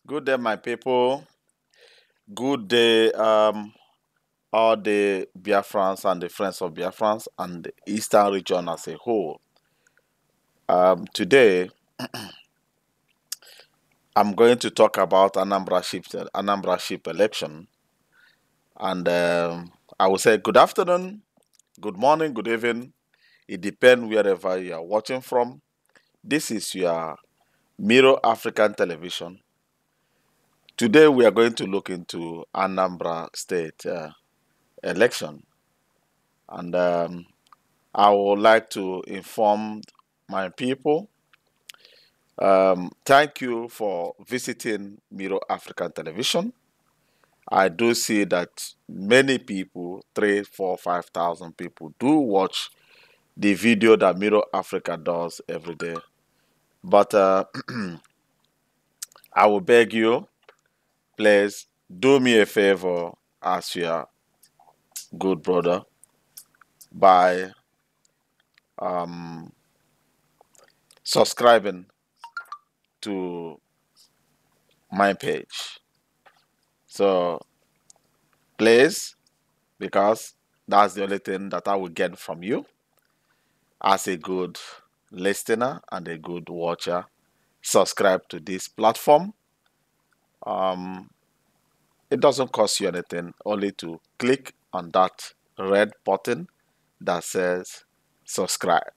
Good day, my people. Good day, all the Biafrans and the friends of Biafrans and the Eastern region as a whole. Today, I'm going to talk about Anambra election. And I will say good afternoon, good morning, good evening. It depends wherever you are watching from. This is your Mirror African Television. Today, we are going to look into Anambra State election. And I would like to inform my people. Thank you for visiting Mirror African Television. I do see that many people, 3, 4, 5,000 people, do watch the video that Mirror Africa does every day. But I will beg you, please do me a favor as your good brother by subscribing to my page. So please, because that's the only thing that I will get from you as a good listener and a good watcher, subscribe to this platform. It doesn't cost you anything, only to click on that red button that says subscribe.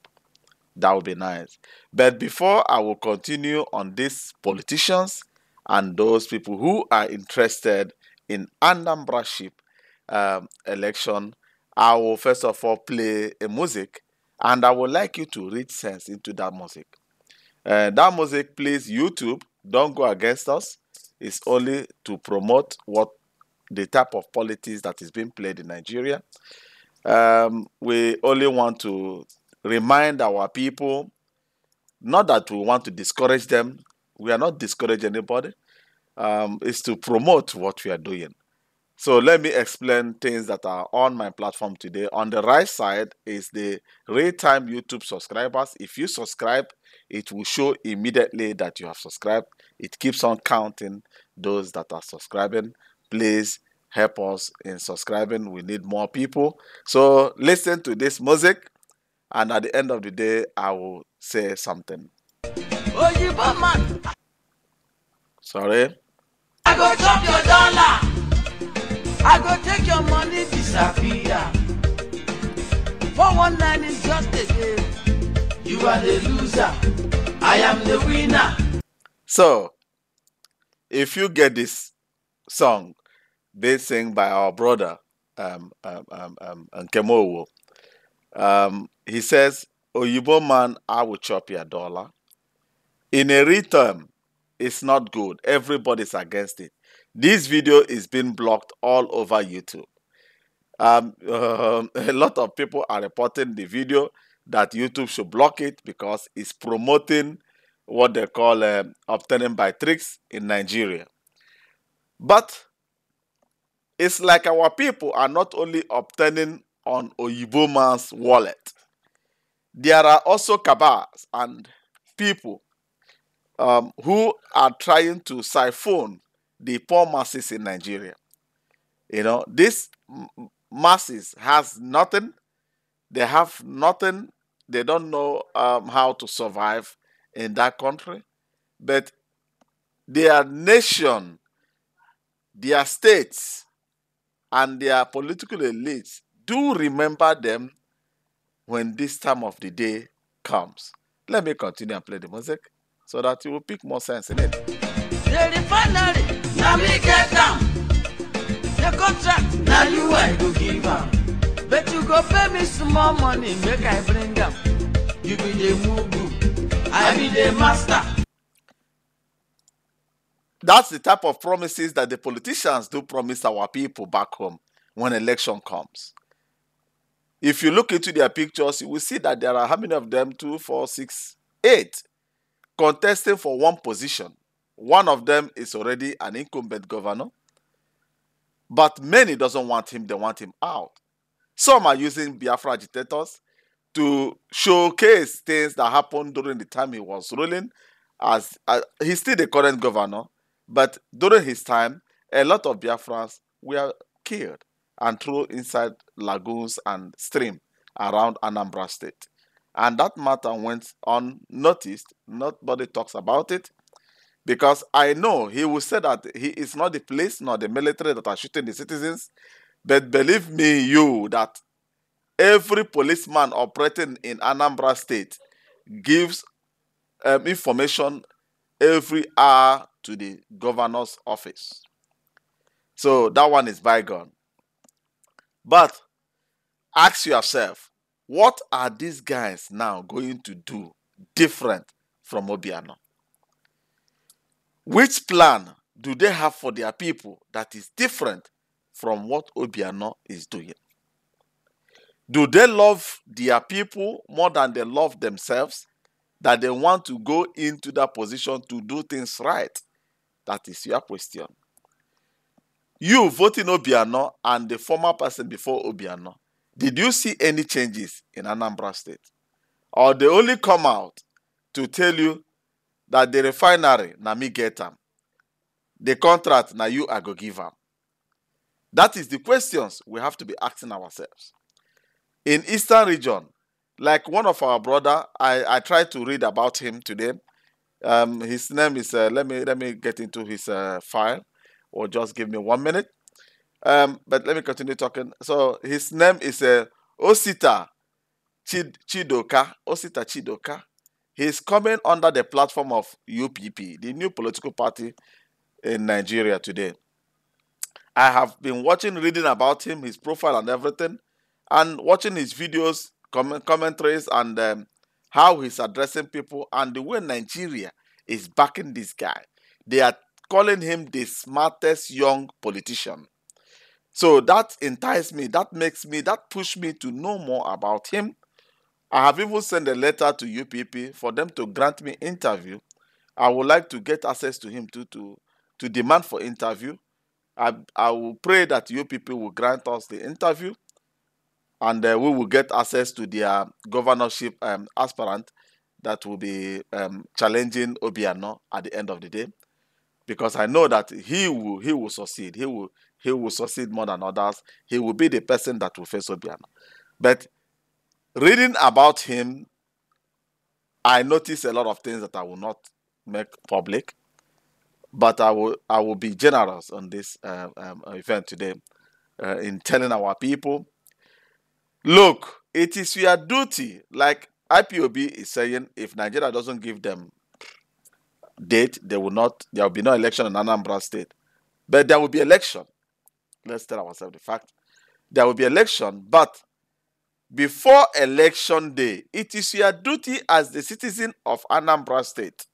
That would be nice. But before I will continue on these politicians and those people who are interested in Anambraship election, I will first of all play a music, and I would like you to read sense into that music. That music, please, YouTube, don't go against us. It's only to promote what the type of politics that is being played in Nigeria. We only want to remind our people, not that we want to discourage them. We are not discouraging anybody. It's to promote what we are doing. So let me explain things that are on my platform today. On the right side is the real-time YouTube subscribers. If you subscribe, it will show immediately that you have subscribed. It keeps on counting those that are subscribing. Please help us in subscribing. We need more people. So listen to this music, and at the end of the day, I will say something. Sorry. I go drop your dollar. I go take your money, disappear. 419 is just a game. You are the loser. I am the winner. So, if you get this song, they sing by our brother, Nkemowo. He says, Oyibo man, I will chop your dollar. In a return, it's not good. Everybody's against it. This video is being blocked all over YouTube. A lot of people are reporting the video that YouTube should block it because it's promoting what they call obtaining by tricks in Nigeria. But it's like our people are not only obtaining on Oyibo man's wallet. There are also cabals and people who are trying to siphon the poor masses in Nigeria. You know, these masses has nothing. They have nothing. They don't know how to survive in that country. But their nation, their states, and their political elites do remember them when this time of the day comes. Let me continue and play the music so that you will pick more sense in it. The refinery, now me get down. The contract, now you I go give am. But you go pay me some more money, make I bring them. You be the mugu, I be the master. That's the type of promises that the politicians do promise our people back home when election comes. If you look into their pictures, you will see that there are how many of them? 2, 4, 6, 8 contesting for one position. One of them is already an incumbent governor. But many doesn't want him, they want him out. Some are using Biafra agitators to showcase things that happened during the time he was ruling. As he's still the current governor, But during his time, a lot of Biafrans were killed and thrown inside lagoons and streams around Anambra State. And that matter went unnoticed. Nobody talks about it. Because I know he will say that he is not the police nor the military that are shooting the citizens. But believe me, that every policeman operating in Anambra State gives information every hour to the governor's office. So that one is bygone. But ask yourself, what are these guys now going to do different from Obiano? Which plan do they have for their people that is different from what Obiano is doing? Do they love their people more than they love themselves? That they want to go into that position to do things right? That is your question. You voting Obiano and the former person before Obiano, did you see any changes in Anambra State? Or they only come out to tell you that the refinery, na me get them. The contract, na you I go give them. That is the questions we have to be asking ourselves. In Eastern region, like one of our brother, I tried to read about him today. His name is, let me get into his file, or just give me 1 minute. But let me continue talking. So his name is Osita Chidoka. Osita Chidoka. He's coming under the platform of UPP, the new political party in Nigeria today. I have been reading about him, his profile and everything, and watching his videos, commentaries, and how he's addressing people, and the way Nigeria is backing this guy. They are calling him the smartest young politician. So that enticed me, that pushed me to know more about him. I have even sent a letter to UPP for them to grant me interview. I would like to get access to him to demand for interview. I will pray that UPP will grant us the interview, and we will get access to their governorship aspirant that will be challenging Obiano at the end of the day, because I know that he will succeed. He will succeed more than others. He will be the person that will face Obiano. But reading about him, I noticed a lot of things that I will not make public, but I will be generous on this event today in telling our people, look, it is your duty, like IPOB is saying, if Nigeria doesn't give them date, there will be no election in Anambra State. But there will be election. Let's tell ourselves the fact. There will be election, but before election day, it is your duty as the citizen of Anambra State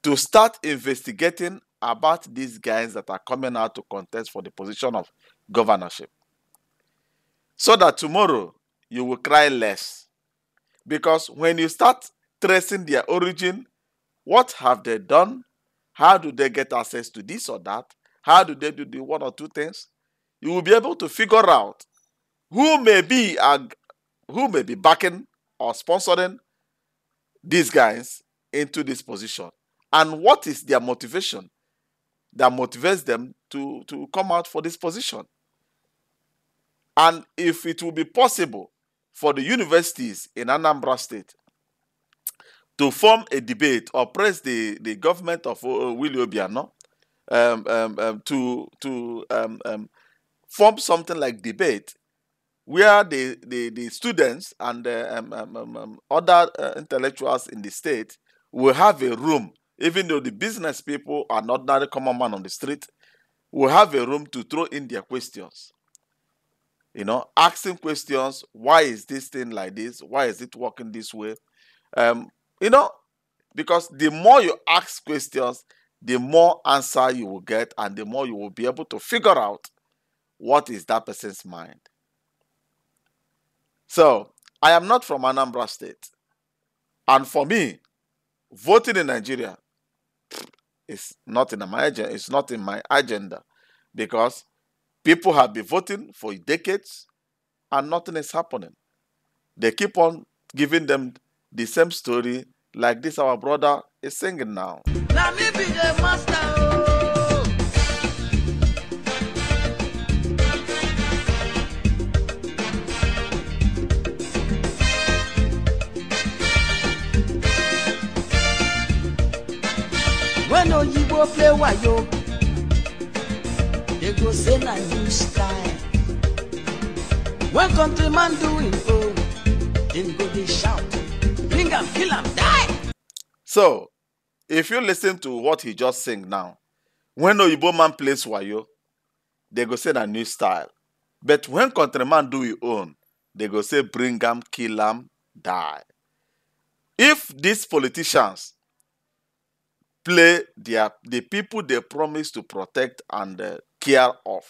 to start investigating about these guys that are coming out to contest for the position of governorship, so that tomorrow you will cry less. Because when you start tracing their origin, what have they done? How do they get access to this or that? How do they do the one or two things? You will be able to figure out who may be backing or sponsoring these guys into this position, and what is their motivation that motivates them to come out for this position. And if it will be possible for the universities in Anambra State to form a debate or press the government of Willie Obiano to form something like debate, where the students and other intellectuals in the state will have a room, even though the business people are not the common man on the street, will have a room to throw in their questions. Asking questions, why is this thing like this? Why is it working this way? Because the more you ask questions, the more answer you will get, and the more you will be able to figure out what is that person's mind. So, I am not from Anambra State. And for me, voting in Nigeria is not in my agenda, because people have been voting for decades and nothing is happening. They keep on giving them the same story like this our brother is singing now. Let me be the master. When Oyibo play wayo, they go say na new style. When countryman do it, oh, they go they shout, bring 'em, kill 'em, die. So, if you listen to what he just sang now, when Oyibo man plays wayo, they go say na new style. But when countryman do his own, they go say bring 'em, kill 'em, die. If these politicians play the people they promise to protect and care of,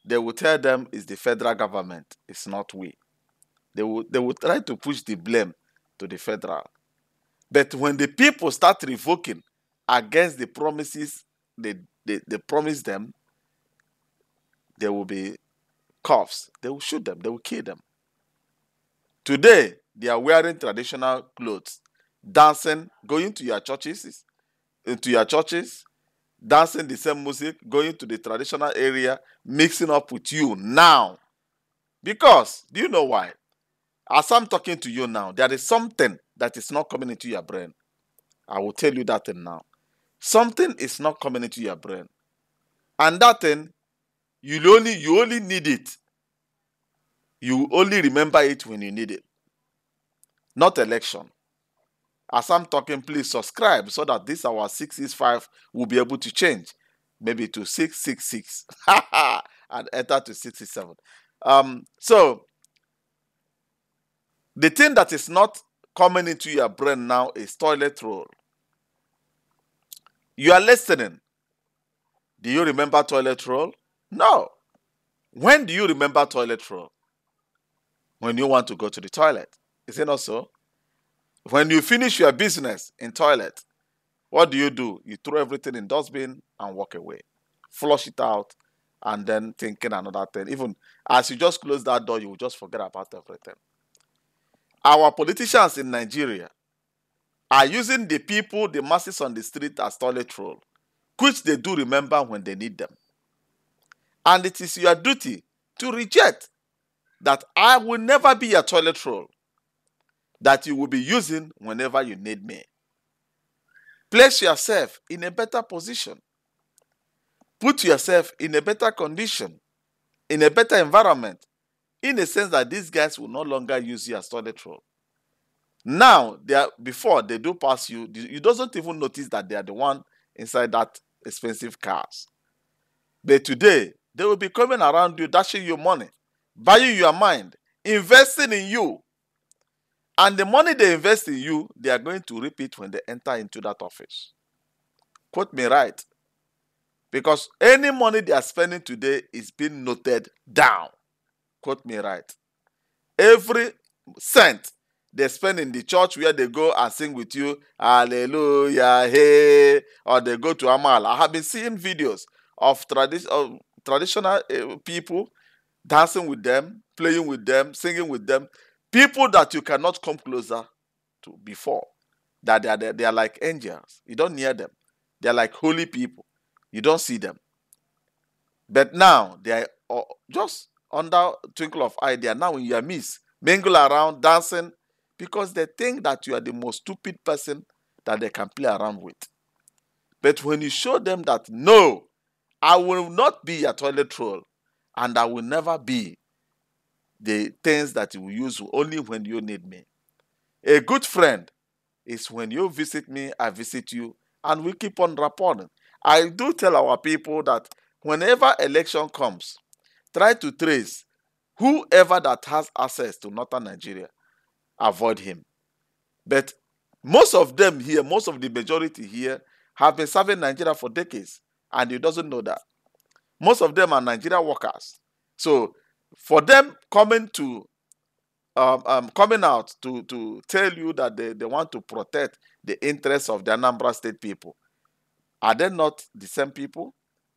they will tell them it's the federal government, it's not we. They will try to push the blame to the federal. But when the people start revoking against the promises they promise them, there will be coughs. They will shoot them. They will kill them. Today, they are wearing traditional clothes, dancing, going to your churches, dancing the same music, going to the traditional area, mixing up with you now. Because, do you know why? As I'm talking to you now, there is something that is not coming into your brain. I will tell you that thing now. Something is not coming into your brain. And that thing, you only need it. You only remember it when you need it. Not election. As I'm talking, please subscribe so that this our 665 will be able to change. Maybe to 666. And enter to 67. So, the thing that is not coming into your brain now is toilet roll. You are listening. Do you remember toilet roll? No. When do you remember toilet roll? When you want to go to the toilet. Is it not so? When you finish your business in toilet, what do? You throw everything in dustbin and walk away. Flush it out and then thinking another thing. Even as you just close that door, you will just forget about everything. Our politicians in Nigeria are using the people, the masses on the street as toilet roll, which they do remember when they need them. And it is your duty to reject that I will never be a toilet roll that you will be using whenever you need me. Place yourself in a better position. Put yourself in a better condition, in a better environment, in a sense that these guys will no longer use you as toilet roll. Now, before they do pass you, you doesn't even notice that they are the one inside that expensive cars. But today, they will be coming around you, dashing you money, buying your mind, investing in you. And the money they invest in you, they are going to reap it when they enter into that office. Quote me right. Because any money they are spending today is being noted down. Quote me right. Every cent they spend in the church where they go and sing with you, hallelujah, hey, or they go to Amal. I have been seeing videos of traditional people dancing with them, playing with them, singing with them. People that you cannot come closer to before. That they are like angels. You don't near them. They are like holy people. You don't see them. But now, they are just under twinkle of eye. They are now in your midst. Mingle around, dancing. Because they think that you are the most stupid person that they can play around with. But when you show them that, no, I will not be a toilet roll. And I will never be the things that you will use only when you need me. A good friend is when you visit me, I visit you, and we keep on rapporting. I do tell our people that whenever election comes, try to trace whoever that has access to northern Nigeria, avoid him. But most of them here, most of the majority here, have been serving Nigeria for decades, and you doesn't know that. Most of them are Nigeria workers. So, for them coming out to tell you that they want to protect the interests of the Anambra state people, are they not the same people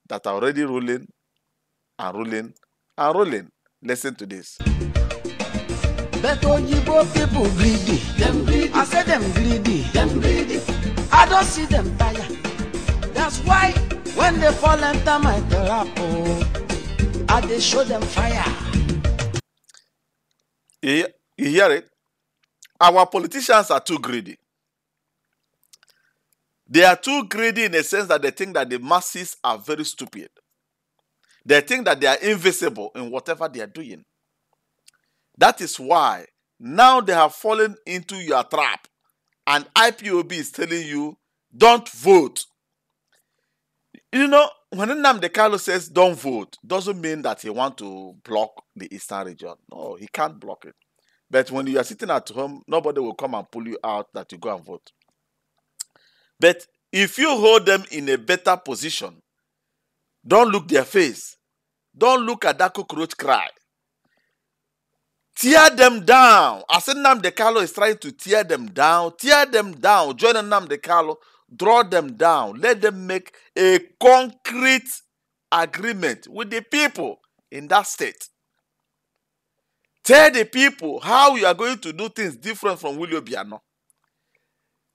that are already ruling and ruling and ruling? Listen to this. But Oyibo people greedy. Them greedy. I say them greedy. Them greedy. I don't see them tire. That's why when they fall enter my trap, I they show them fire. You hear it? Our politicians are too greedy. They are too greedy in a sense that they think that the masses are very stupid. They think that they are invisible in whatever they are doing. That is why now they have fallen into your trap. And IPOB is telling you, don't vote. You know, when Nnamdi Kanu says don't vote, doesn't mean that he wants to block the Eastern region. No, he can't block it. But when you are sitting at home, nobody will come and pull you out that you go and vote. But if you hold them in a better position, don't look their face. Don't look at that cockroach cry. Tear them down. As Nnamdi Kanu is trying to tear them down. Tear them down. Join Nnamdi Kanu. Draw them down. Let them make a concrete agreement with the people in that state. Tell the people how you are going to do things different from Willie Obiano.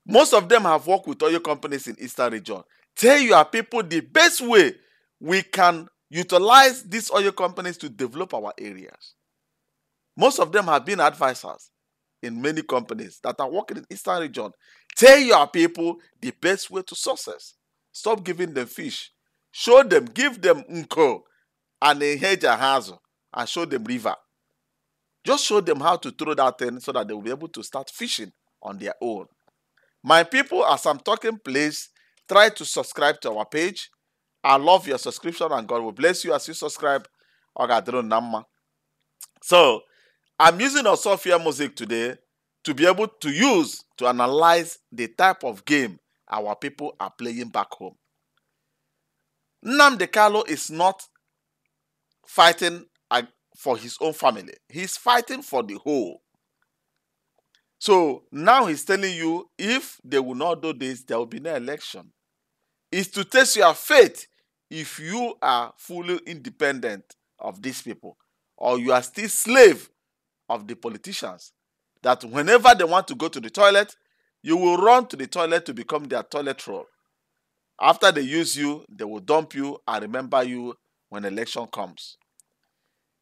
Most of them have worked with oil companies in Eastern region. Tell your people the best way we can utilize these oil companies to develop our areas. Most of them have been advisors in many companies that are working in Eastern region. Tell your people the best way to success. Stop giving them fish. Show them, give them unko and a hedge a hazel and show them river. Just show them how to throw that thing so that they will be able to start fishing on their own. My people, as I'm talking, please try to subscribe to our page. I love your subscription and God will bless you as you subscribe. So, I'm using Sophia music today to be able to use to analyze the type of game our people are playing back home. Nnamdi Kanu is not fighting for his own family. He's fighting for the whole. So now he's telling you, if they will not do this, there will be no election. It's to test your faith if you are fully independent of these people, or you are still slave of the politicians. That whenever they want to go to the toilet, you will run to the toilet to become their toilet roll. After they use you, they will dump you and remember you when election comes.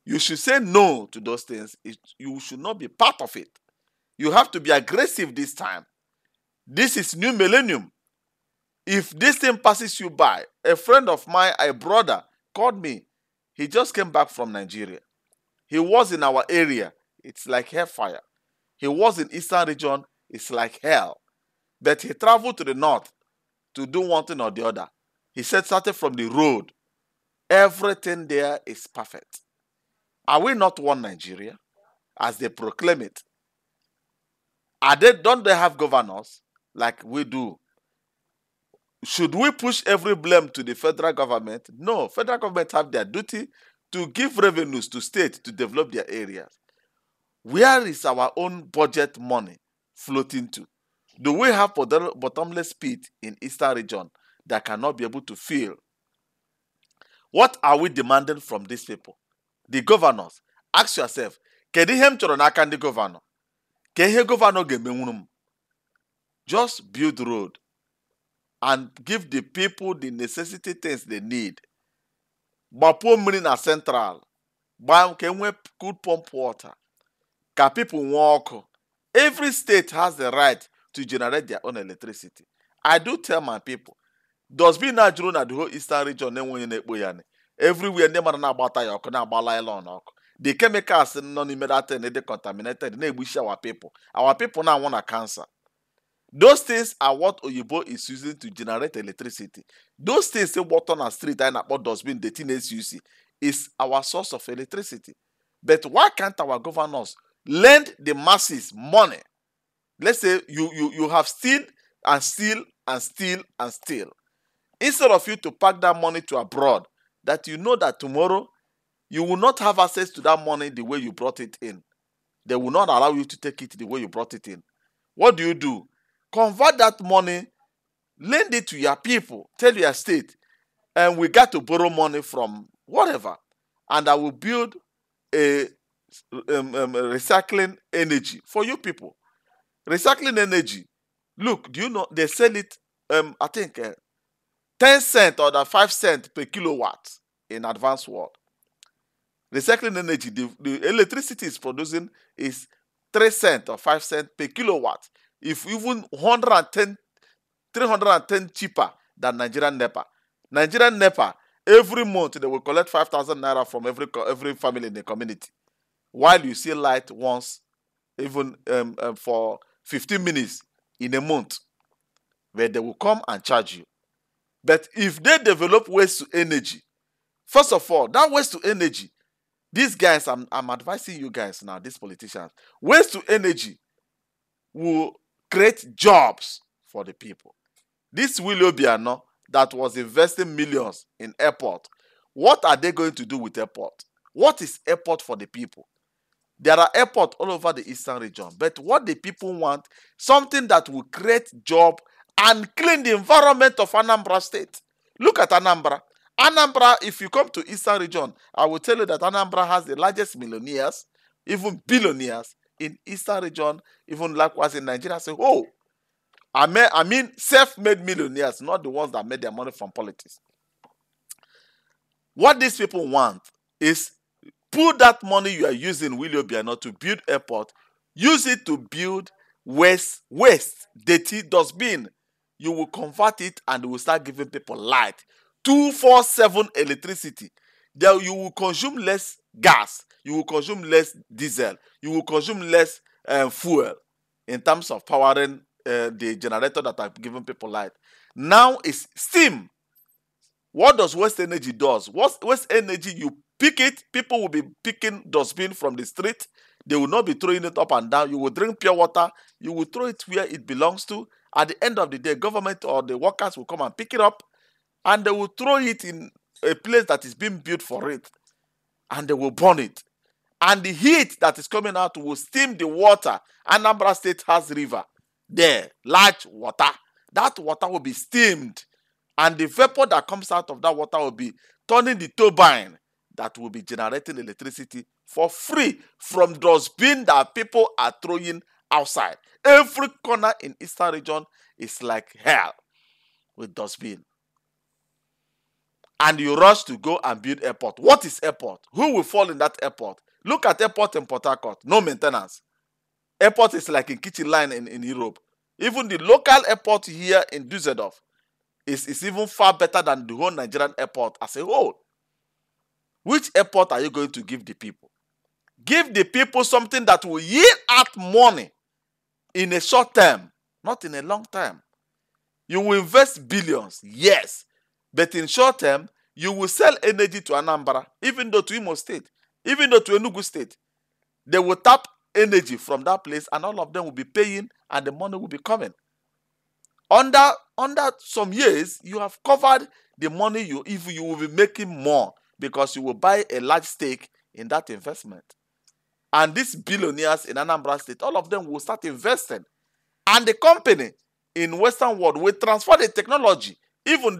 You should say no to those things. You should not be part of it. You have to be aggressive this time. This is new millennium. If this thing passes you by, a friend of mine, a brother, called me. He just came back from Nigeria. He was in our area. It's like hellfire. He was in Eastern region. It's like hell. But he traveled to the north to do one thing or the other. He said, starting from the road, everything there is perfect. Are we not one Nigeria, as they proclaim it? Don't they have governors like we do? Should we push every blame to the federal government? No, federal government have their duty to give revenues to states to develop their areas. Where is our own budget money floating to? Do we have bottomless pit in Eastern region that cannot be able to fill? What are we demanding from these people? The governors. Ask yourself, kedu ihe m chọrọ n'aka ndị governor? Ke ihe governor ga-emenwuru m? Just build road and give the people the necessity things they need. Gbapuo mmiri na central. Gbaa ka enwe good pump water. Ka people nwee ọkụ. Every state has the right to generate their own electricity. I do tell my people, does be na juru na the whole Eastern region enweghị na-ekpo ya ni. Everywhere ndị mmadụ na-agbata ya ọkụ na-agbala elon ọkụ. The chemicals nọ n'ime that thing they contaminated na-egbuchi our people. Our people now want cancer. Those things are what Oyibo is using to generate electricity. Those things say water on the street and about dustbin the things you see is our source of electricity. But why can't our governors lend the masses money? Let's say you have steal and steal and steal and steal. Instead of you to pack that money to abroad, that you know that tomorrow you will not have access to that money the way you brought it in. They will not allow you to take it the way you brought it in. What do? Convert that money, lend it to your people, tell your state, and we got to borrow money from whatever, and I will build a recycling energy for you people. Recycling energy. Look, do you know they sell it? I think 10 cents or 5 cents per kilowatt in advanced world. Recycling energy, the electricity is producing is 3 cents or 5 cents per kilowatt. If even 110 310 cheaper than Nigerian NEPA. Nigerian NEPA, every month they will collect 5,000 naira from every family in the community, while you see light once, even for 15 minutes in a month, where they will come and charge you. But if they develop waste to energy, first of all, that waste to energy, these guys, I'm advising you guys now, these politicians, waste to energy will create jobs for the people. This Willie Obiano that was investing millions in airport, what are they going to do with airport? What is airport for the people? There are airports all over the eastern region, but what the people want, something that will create job and clean the environment of Anambra State. Look at Anambra. Anambra, if you come to eastern region, I will tell you that Anambra has the largest millionaires, even billionaires in eastern region, even likewise in Nigeria. Say, oh, I mean self-made millionaires, not the ones that made their money from politics. What these people want is put that money you are using, Willie Obiano, to build airport, use it to build waste, dirty dustbin. You will convert it and you will start giving people light. 24/7 electricity. Then you will consume less gas. You will consume less diesel. You will consume less fuel in terms of powering the generator that are giving people light. Now it's steam. What does waste energy does? Waste energy, you pick it, people will be picking dustbin from the street. They will not be throwing it up and down. You will drink pure water. You will throw it where it belongs to. At the end of the day, government or the workers will come and pick it up, and they will throw it in a place that is being built for it, and they will burn it. And the heat that is coming out will steam the water. Anambra State has river there, large water. That water will be steamed, and the vapor that comes out of that water will be turning the turbine that will be generating electricity for free from dustbin that people are throwing outside. Every corner in eastern region is like hell with dustbin. And you rush to go and build airport. What is airport? Who will fall in that airport? Look at airport in Port Harcourt. No maintenance. Airport is like a kitchen line in Europe. Even the local airport here in Düsseldorf is even far better than the whole Nigerian airport as a whole. Which airport are you going to give the people? Give the people something that will yield out money in a short term, not in a long term. You will invest billions, yes, but in short term, you will sell energy to Anambra, even though to Imo State, even though to Enugu State. They will tap energy from that place, and all of them will be paying, and the money will be coming. Under some years, you have covered the money you will be making more, because you will buy a large stake in that investment. And these billionaires in Anambra State, all of them will start investing. And the company in Western world will transfer the technology. Even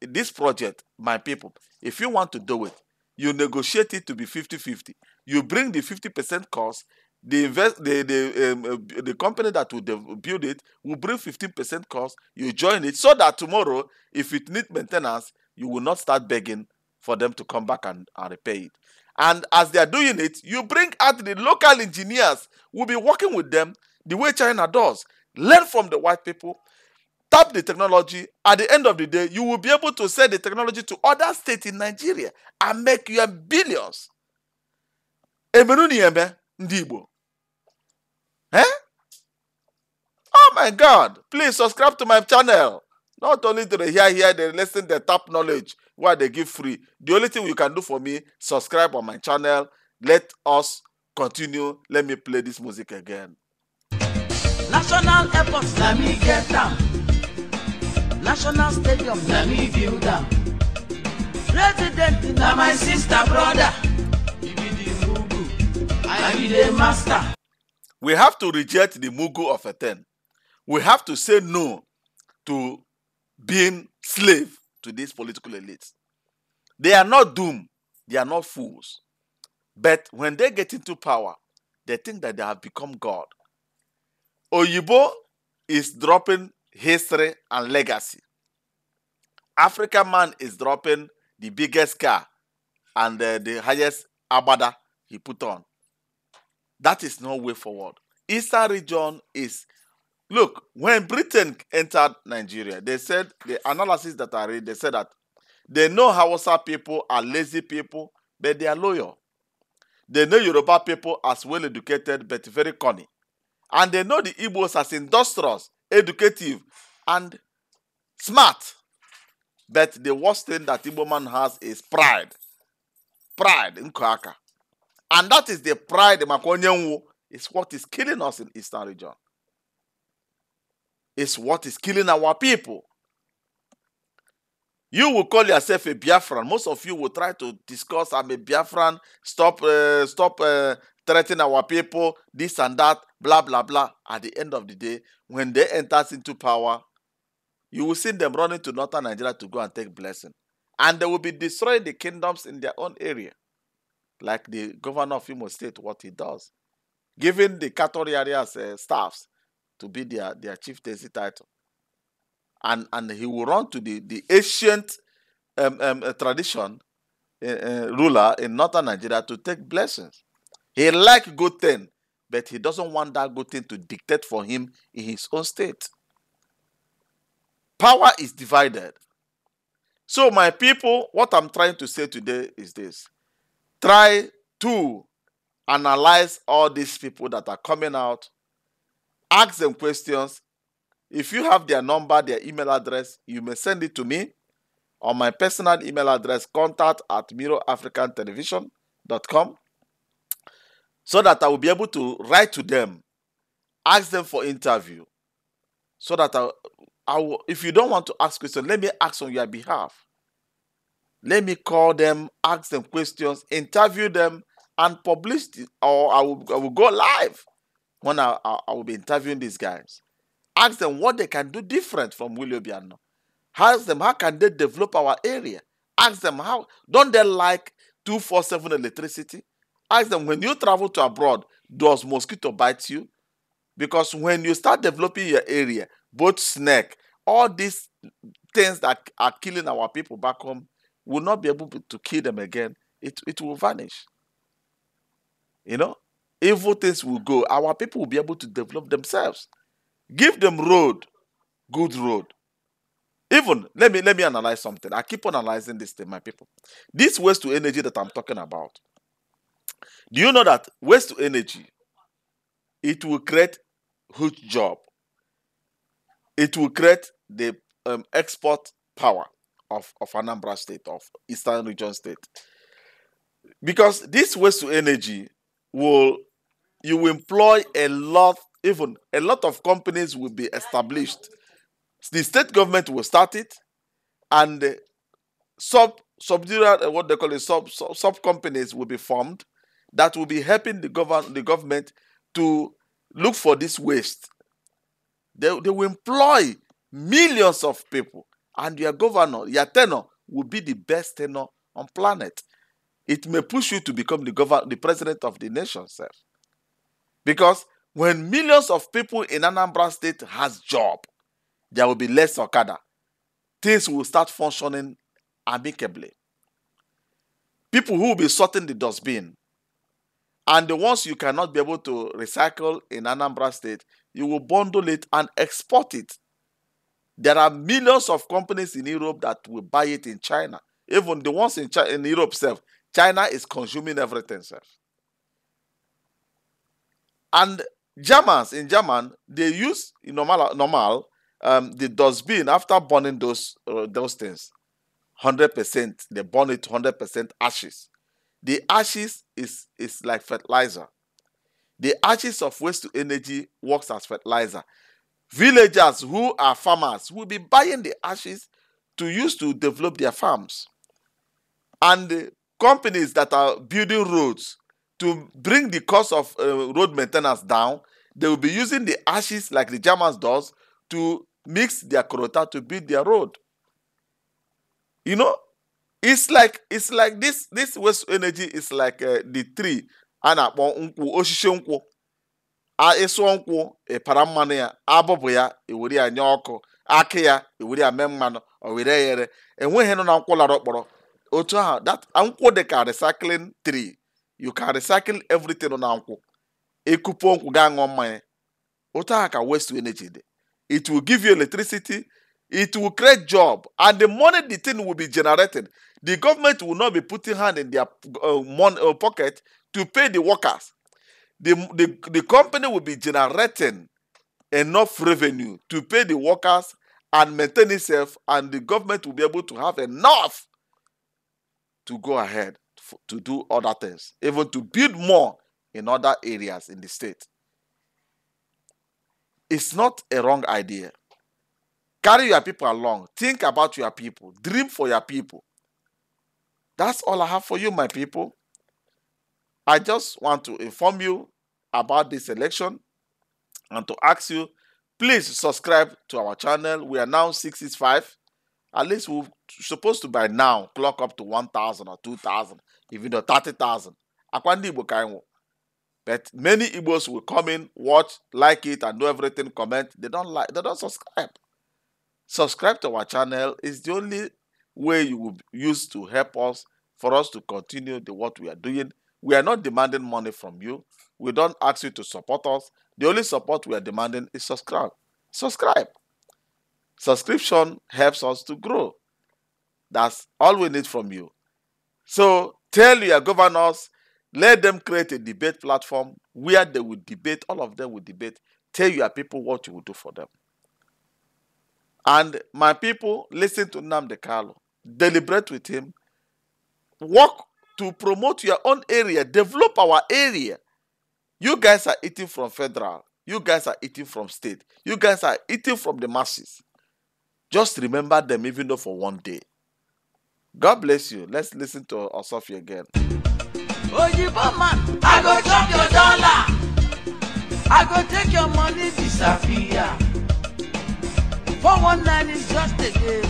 in this project, my people, if you want to do it, you negotiate it to be 50-50. You bring the 50% cost, the company that will build it will bring 15% cost, you join it, so that tomorrow, if it needs maintenance, you will not start begging for them to come back and repair it. And as they are doing it, you bring out the local engineers who will be working with them the way China does. Learn from the white people, tap the technology. At the end of the day, you will be able to sell the technology to other states in Nigeria and make your billions. Ndibo. Oh my God, please subscribe to my channel. Not only do they hear, they listen, they tap knowledge, what they give free. The only thing you can do for me, subscribe on my channel. Let us continue. Let me play this music again. National airports, let me get them. National stadium, let me build them. President, now my sister, brother. You be the Mugu, I be the master. We have to reject the Mugu of a 10. We have to say no to being slave to these political elites. They are not doomed. They are not fools. But when they get into power, they think that they have become God. Oyibo is dropping history and legacy. African man is dropping the biggest car and the highest abada he put on. That is no way forward. Eastern region is Look, when Britain entered Nigeria, they said, the analysis that I read, they said that they know Hausa people are lazy people, but they are loyal. They know Yoruba people as well educated, but very cunning. And they know the Igbos as industrious, educative, and smart. But the worst thing that Igbo man has is pride. Pride in Koaka. And that is the pride, is what is killing us in Eastern region. It's what is killing our people. You will call yourself a Biafran. Most of you will try to discuss, I'm a Biafran, stop threatening our people, this and that, blah, blah, blah. At the end of the day, when they enter into power, you will see them running to northern Nigeria to go and take blessing. And they will be destroying the kingdoms in their own area. Like the governor of Imo State, what he does. Giving the Catholic areas staffs to be their chieftaincy title. And he will run to the ancient tradition ruler in northern Nigeria to take blessings. He likes good thing, but he doesn't want that good thing to dictate for him in his own state. Power is divided. So my people, what I'm trying to say today is this. Try to analyze all these people that are coming out. Ask them questions. If you have their number, their email address, you may send it to me on my personal email address, contact@miroafricantelevision.com, so that I will be able to write to them, ask them for interview, so that I will, if you don't want to ask questions, let me ask on your behalf. Let me call them, ask them questions, interview them, and publish it, or I will go live when I will be interviewing these guys. Ask them what they can do different from Willie Obiano. Ask them how can they develop our area. Ask them how, don't they like 247 electricity? Ask them, when you travel to abroad, does mosquito bite you? Because when you start developing your area, both snake, all these things that are killing our people back home, will not be able to kill them again. It will vanish. You know, evil things will go. Our people will be able to develop themselves. Give them road, good road. Even, let me analyze something. I keep on analyzing this thing, my people. This waste to energy that I'm talking about. Do you know that waste to energy, it will create huge job. It will create the export power of Anambra State, of Eastern Region State. Because this waste to energy you will employ a lot, even a lot of companies will be established. The state government will start it, and sub companies will be formed that will be helping the government to look for this waste. They will employ millions of people, and your governor, your tenure, will be the best tenure on planet. It may push you to become the president of the nation, sir. Because when millions of people in Anambra State has job, there will be less Okada. Things will start functioning amicably. People who will be sorting the dustbin, and the ones you cannot be able to recycle in Anambra State, you will bundle it and export it. There are millions of companies in Europe that will buy it in China. Even the ones in Europe itself, China is consuming everything, sir. And Germans, in German, they use the dustbin after burning those things. 100%, they burn it 100% ashes. The ashes is like fertilizer. The ashes of waste to energy works as fertilizer. Villagers who are farmers will be buying the ashes to use to develop their farms. And the companies that are building roads, to bring the cost of road maintenance down, they will be using the ashes like the Germans does to mix their korota to build their road. You know, it's like this waste energy is like the tree. Oshishi nkwụ. Ịsụọ nkwụ, ịpara mmanụ ya, abụbụ ya, ewere ya nye ọkụ, akị ya, ewere ya mee mmanụ, o were yere. Enweghị nọ na nkwụ lara ọkpọrọ. Otu ahụ, that nkwụ dị ka recycling tree. You can recycle everything on nkwụ. Ekupo nkwụ ga ṅụọ mmanya. Otaka waste energy. It will give you electricity. It will create job. And the money the thing will be generated. The government will not be putting hand in their pocket to pay the workers. The company will be generating enough revenue to pay the workers and maintain itself, and the government will be able to have enough to go ahead to do other things, even to build more in other areas in the state. It's not a wrong idea. Carry your people along. Think about your people. Dream for your people. That's all I have for you, my people. I just want to inform you about this election and to ask you, please subscribe to our channel. We are now 665. At least we're supposed to by now clock up to 1,000 or 2,000, even though 30,000. But many Igbos will come in, watch, like it, and do everything, comment. They don't subscribe. Subscribe to our channel is the only way you will use to help us, for us to continue what we are doing. We are not demanding money from you. We don't ask you to support us. The only support we are demanding is subscribe. Subscribe. Subscription helps us to grow. That's all we need from you. So tell your governors, let them create a debate platform where they will debate, all of them will debate. Tell your people what you will do for them. And my people, listen to Nnamdi Kanu. Deliberate with him. Work to promote your own area. Develop our area. You guys are eating from federal. You guys are eating from state. You guys are eating from the masses. Just remember them, even though for one day. God bless you. Let's listen to Osofi again. Oyibo man, I go chop your dollar. I go take your money disappear. 419 is just a game.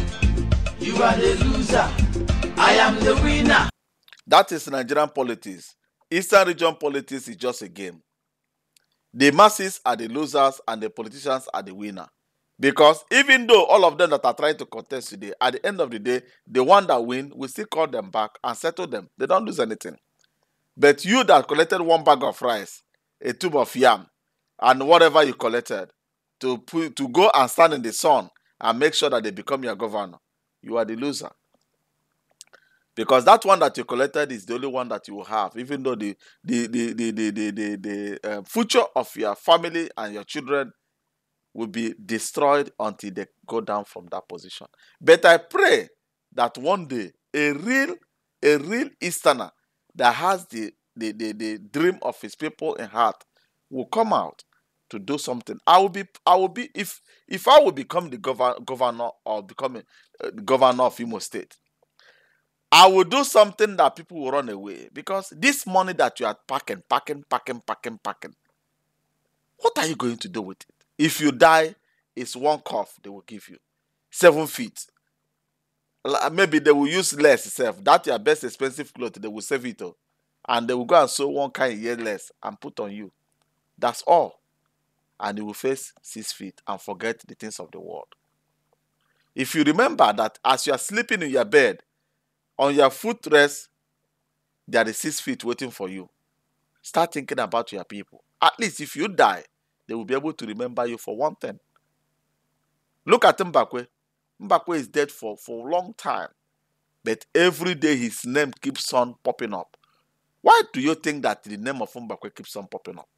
You are the loser. I am the winner. That is Nigerian politics. Eastern region politics is just a game. The masses are the losers and the politicians are the winner. Because even though all of them that are trying to contest today, at the end of the day, the one that win, we still call them back and settle them. They don't lose anything. But you that collected one bag of rice, a tube of yam, and whatever you collected, to go and stand in the sun and make sure that they become your governor, you are the loser. Because that one that you collected is the only one that you will have, even though the future of your family and your children will be destroyed until they go down from that position. But I pray that one day a real Easterner that has the dream of his people in heart will come out to do something. I will be if I will become the governor or become the governor of Imo State, I will do something that people will run away, because this money that you are packing, what are you going to do with it? If you die, it's one cough they will give you. 7 feet. Maybe they will use less itself. That's your best expensive clothes. They will save it all. And they will go and sew one kind of year less and put on you. That's all. And you will face 6 feet and forget the things of the world. If you remember that as you are sleeping in your bed, on your footrest, there is 6 feet waiting for you. Start thinking about your people. At least if you die, they will be able to remember you for one thing. Look at Mbakwe. Mbakwe is dead for a long time. But every day his name keeps on popping up. Why do you think that the name of Mbakwe keeps on popping up?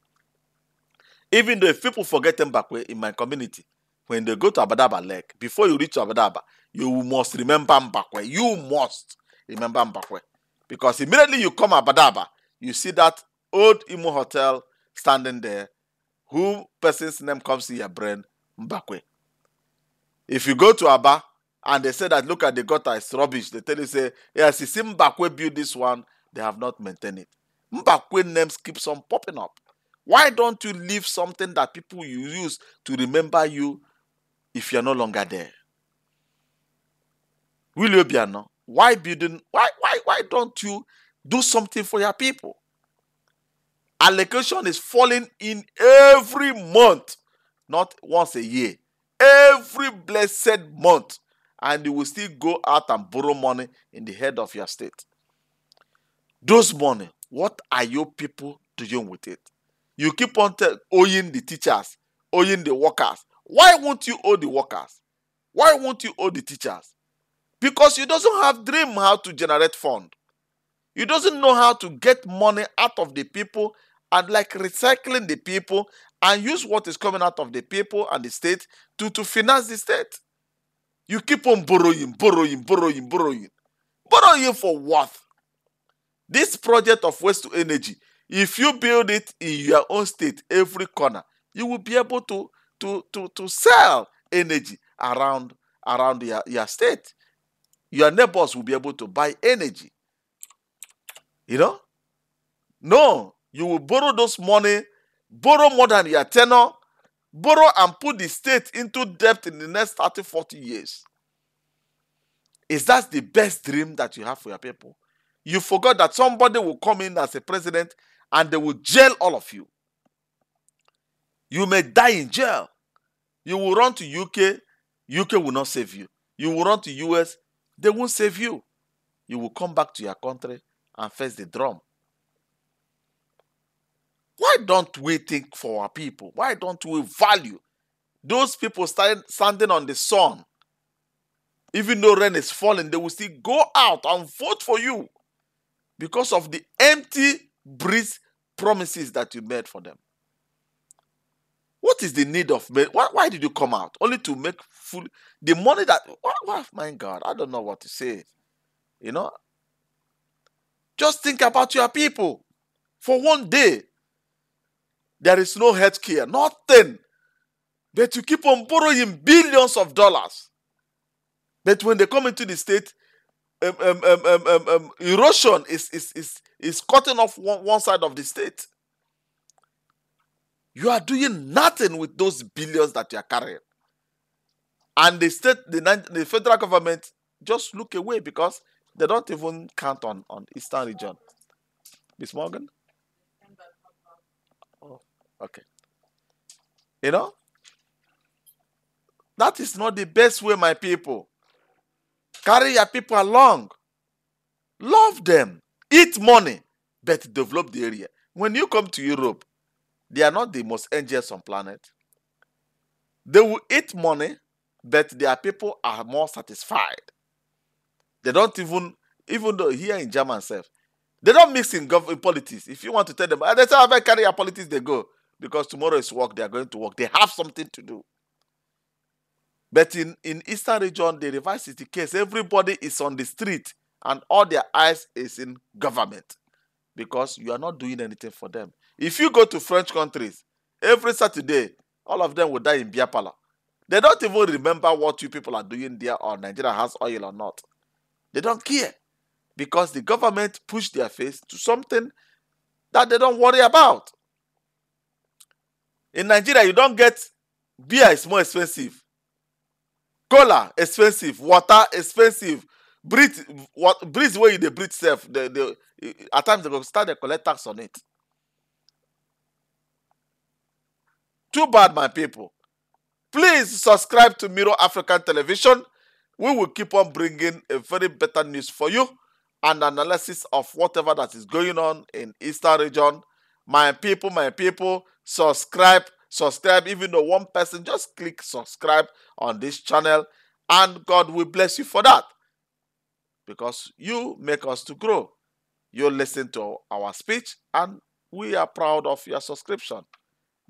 Even though if people forget Mbakwe in my community, when they go to Abadaba Lake, before you reach Abadaba, you must remember Mbakwe. You must remember Mbakwe. Because immediately you come Abadaba, you see that old Imo hotel standing there. Who person's name comes in your brain? Mbakwe. If you go to Aba and they say that, look at the gutter, it's rubbish, they tell you, say, yes, you see Mbakwe built this one, they have not maintained it. Mbakwe names keeps on popping up. Why don't you leave something that people you use to remember you if you're no longer there? Will you be no? Why don't you do something for your people? Allocation is falling in every month, not once a year. Every blessed month. And you will still go out and borrow money in the head of your state. Those money, what are your people doing with it? You keep on owing the teachers, owing the workers. Why won't you owe the workers? Why won't you owe the teachers? Because you doesn't have dream how to generate fund. You doesn't know how to get money out of the people and like recycling the people and use what is coming out of the people and the state to finance the state. You keep on borrowing. Borrowing for what? This project of waste to energy, if you build it in your own state, every corner, you will be able to sell energy around your state. Your neighbors will be able to buy energy. You know? No, you will borrow those money, borrow more than your tenor, borrow and put the state into debt in the next 30, 40 years. Is that the best dream that you have for your people? You forgot that somebody will come in as a president and they will jail all of you. You may die in jail. You will run to UK, UK will not save you. You will run to US, they won't save you. You will come back to your country and face the drum. Why don't we think for our people? Why don't we value those people standing on the sun? Even though rain is falling, they will still go out and vote for you because of the empty breeze promises that you made for them. What is the need of why did you come out? Only to make full the money that my God, I don't know what to say. You know? Just think about your people. For one day, there is no health care, nothing. But you keep on borrowing billions of dollars. But when they come into the state, erosion is cutting off one side of the state. You are doing nothing with those billions that you are carrying. And the state, the federal government just look away because they don't even count on Eastern region. Miss Morgan? Oh, okay. You know? That is not the best way, my people. Carry your people along. Love them. Eat money. But develop the area. When you come to Europe, they are not the most angels on planet. They will eat money, but their people are more satisfied. They don't even though here in German self, they don't mix in politics. If you want to tell them, they say, I carry your politics, they go. Because tomorrow is work, they are going to work. They have something to do. But in Eastern region, the reverse is the case. Everybody is on the street and all their eyes is in government. Because you are not doing anything for them. If you go to French countries, every Saturday, all of them will die in Biafra. They don't even remember what you people are doing there or Nigeria has oil or not. They don't care. Because the government pushed their face to something that they don't worry about. In Nigeria, you don't get beer is more expensive. Cola expensive. Water expensive. Breathe where you breathe self. At times they go start to collect tax on it. Too bad, my people. Please subscribe to Miro African Television. We will keep on bringing a very better news for you and analysis of whatever that is going on in Eastern region. My people, subscribe. Even though one person, just click subscribe on this channel and God will bless you for that. Because you make us to grow. You listen to our speech and we are proud of your subscription.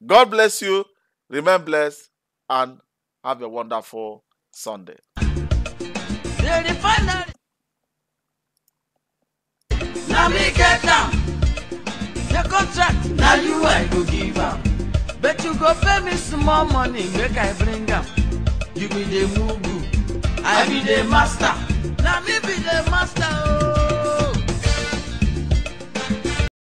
God bless you, remain blessed, and have a wonderful Sunday. Now me get down. The contract, now you I go give up. But you go pay me some more money, make I bring up. You be the mugu, I be the master. Now me be the master. Oh.